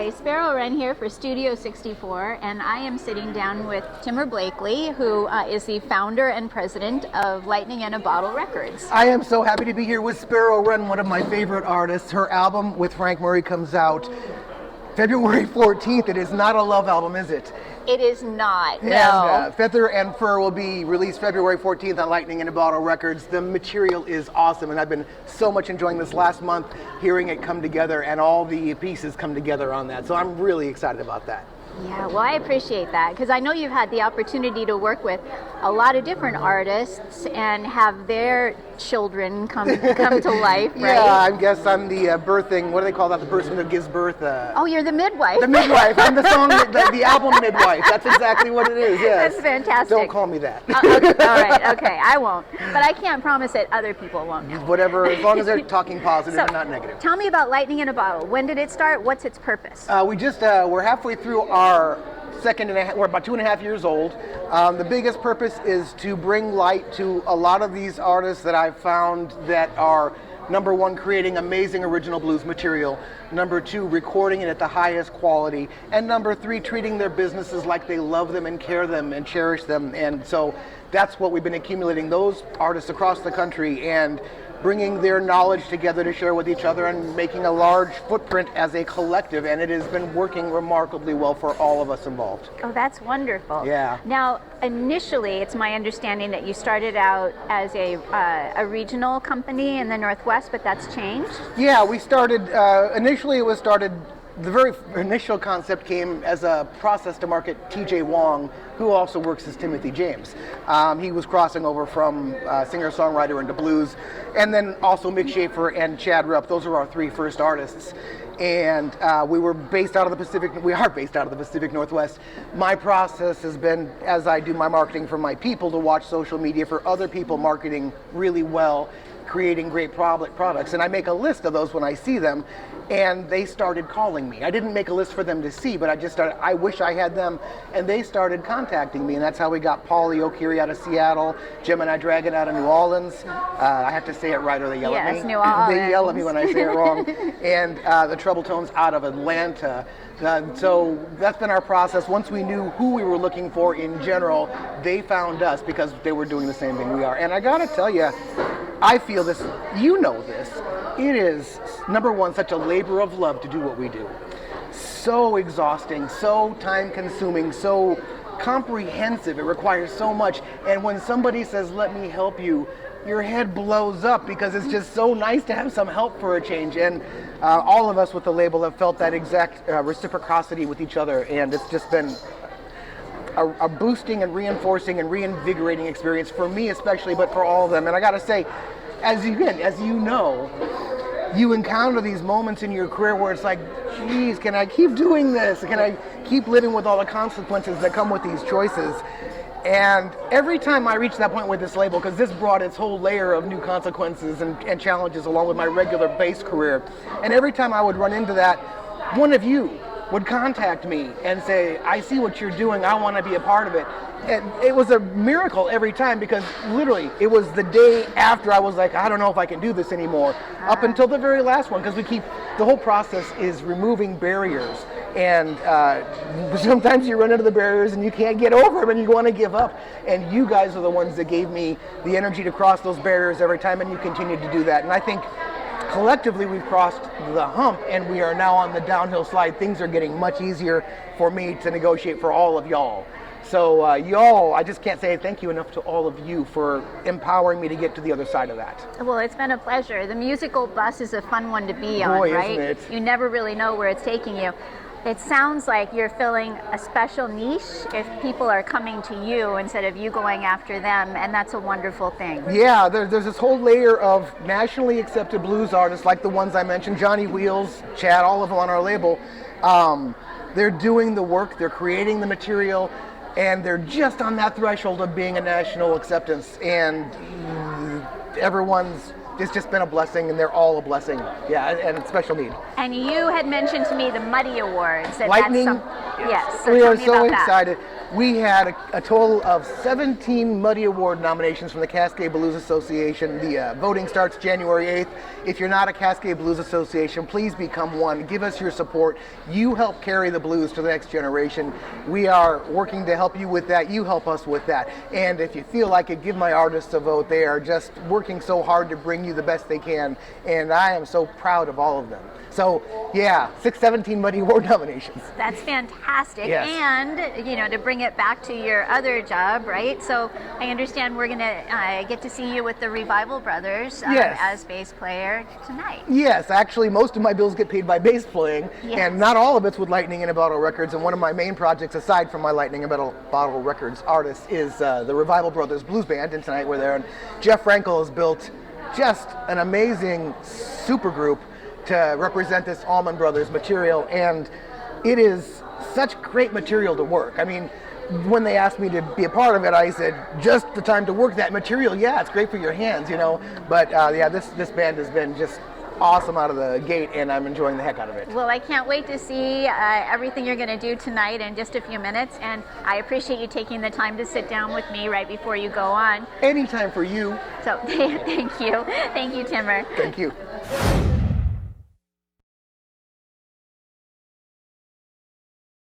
Hi, Sparrow Wren here for Studio 64, and I am sitting down with Timur Blakely, who is the founder and president of Lightning in a Bottle Records. I am so happy to be here with Sparrow Wren, one of my favorite artists. Her album with Frank Murray comes out February 14th. It is not a love album, is it? It is not, no. And Feather and Fur will be released February 14th on Lightning in a Bottle Records. The material is awesome, and I've been so much enjoying this last month, hearing it come together and all the pieces come together on that. So I'm really excited about that. Yeah, well, I appreciate that because I know you've had the opportunity to work with a lot of different artists and have their children come to life, right? Yeah, I guess I'm the birthing, what do they call that, the person who gives birth? Oh, you're the midwife. The midwife. I'm the song, the album midwife. That's exactly what it is, yes. That's fantastic. Don't call me that. Okay, all right, okay, I won't. But I can't promise that other people won't now. Whatever, as long as they're talking positive So, and not negative. Tell me about Lightning in a Bottle. When did it start? What's its purpose? We're halfway through our we're about 2.5 years old. The biggest purpose is to bring light to a lot of these artists that I've found that are, number one, creating amazing original blues material, number two, recording it at the highest quality, and number three, treating their businesses like they love them and care them and cherish them. And so that's what we've been accumulating, those artists across the country, and bringing their knowledge together to share with each other and making a large footprint as a collective, and it has been working remarkably well for all of us involved. Oh, that's wonderful. Yeah. Now, initially, it's my understanding that you started out as a regional company in the Northwest, but that's changed? Yeah, we started, initially it was started, the very initial concept came as a process to market TJ Wong, who also works as Timothy James. He was crossing over from singer-songwriter into blues, and then also Mick Schaefer and Chad Rupp. Those are our three first artists. And we are based out of the Pacific Northwest. My process has been, as I do my marketing for my people, to watch social media for other people marketing really well, creating great products, and I make a list of those when I see them, and they started calling me. I didn't make a list for them to see, but I wish I had them, and they started contacting me, and that's how we got Paulie O'Keefe out of Seattle, Gemini Dragon out of New Orleans. I have to say it right or they yell at me. New Orleans. They yell at me when I say it wrong. And the Trouble Tones out of Atlanta. So that's been our process. Once we knew who we were looking for in general, they found us because they were doing the same thing we are. And I gotta tell you, I feel this, you know this, it is, number one, such a labor of love to do what we do. So exhausting, so time consuming, so comprehensive, it requires so much. And when somebody says, let me help you, your head blows up because it's just so nice to have some help for a change. And all of us with the label have felt that exact reciprocity with each other, and it's just been a boosting and reinforcing and reinvigorating experience for me especially, but for all of them. And I gotta say, as you know, you encounter these moments in your career where it's like, geez, can I keep doing this? Can I keep living with all the consequences that come with these choices? And every time I reach that point with this label, because this brought its whole layer of new consequences and challenges along with my regular bass career, and every time I would run into that, one of you would contact me and say, I see what you're doing, I want to be a part of it. And it was a miracle every time, because literally it was the day after I was like, I don't know if I can do this anymore, up until the very last one, because the whole process is removing barriers. And sometimes you run into the barriers and you can't get over them and you want to give up. And you guys are the ones that gave me the energy to cross those barriers every time, and you continue to do that. And I think collectively we've crossed the hump and we are now on the downhill slide. Things are getting much easier for me to negotiate for all of y'all. So y'all, I just can't say thank you enough to all of you for empowering me to get to the other side of that. Well, it's been a pleasure. The musical bus is a fun one to be on, Boy, right? isn't it? You never really know where it's taking you. It sounds like you're filling a special niche if people are coming to you instead of you going after them, and that's a wonderful thing. Yeah, there's this whole layer of nationally accepted blues artists like the ones I mentioned, Johnny Wheels, Chad, all of them on our label. They're doing the work, they're creating the material, and they're just on that threshold of being a national acceptance, and everyone's it's just been a blessing, and they're all a blessing. Yeah, and special need. And you had mentioned to me the Muddy Awards. Lightning. Yes. So we tell are me so about that. excited. We had a total of 17 Muddy Award nominations from the Cascade Blues Association. The voting starts January 8th. If you're not a Cascade Blues Association, please become one. Give us your support. You help carry the blues to the next generation. We are working to help you with that. You help us with that. And if you feel like it, give my artists a vote. They are just working so hard to bring you the best they can. And I am so proud of all of them. So, yeah, 17 Muddy Award nominations. That's fantastic. Yes. And, you know, to bring it back to your other job, right? So I understand we're going to get to see you with the Revival Brothers Yes. as bass player tonight. Yes, actually, most of my bills get paid by bass playing, Yes. and not all of it's with Lightning in a Bottle Records. And one of my main projects, aside from my Lightning in a Bottle Records artists, is the Revival Brothers Blues Band. And tonight we're there. And Jeff Frankel has built just an amazing supergroup to represent this Allman Brothers material, and it is such great material to work. I mean, when they asked me to be a part of it, I said, just the time to work that material. Yeah, it's great for your hands, you know. But yeah, this band has been just awesome out of the gate, and I'm enjoying the heck out of it. Well, I can't wait to see everything you're going to do tonight in just a few minutes, and I appreciate you taking the time to sit down with me right before you go on. Anytime for you. So thank you. Thank you, Timmer. Thank you.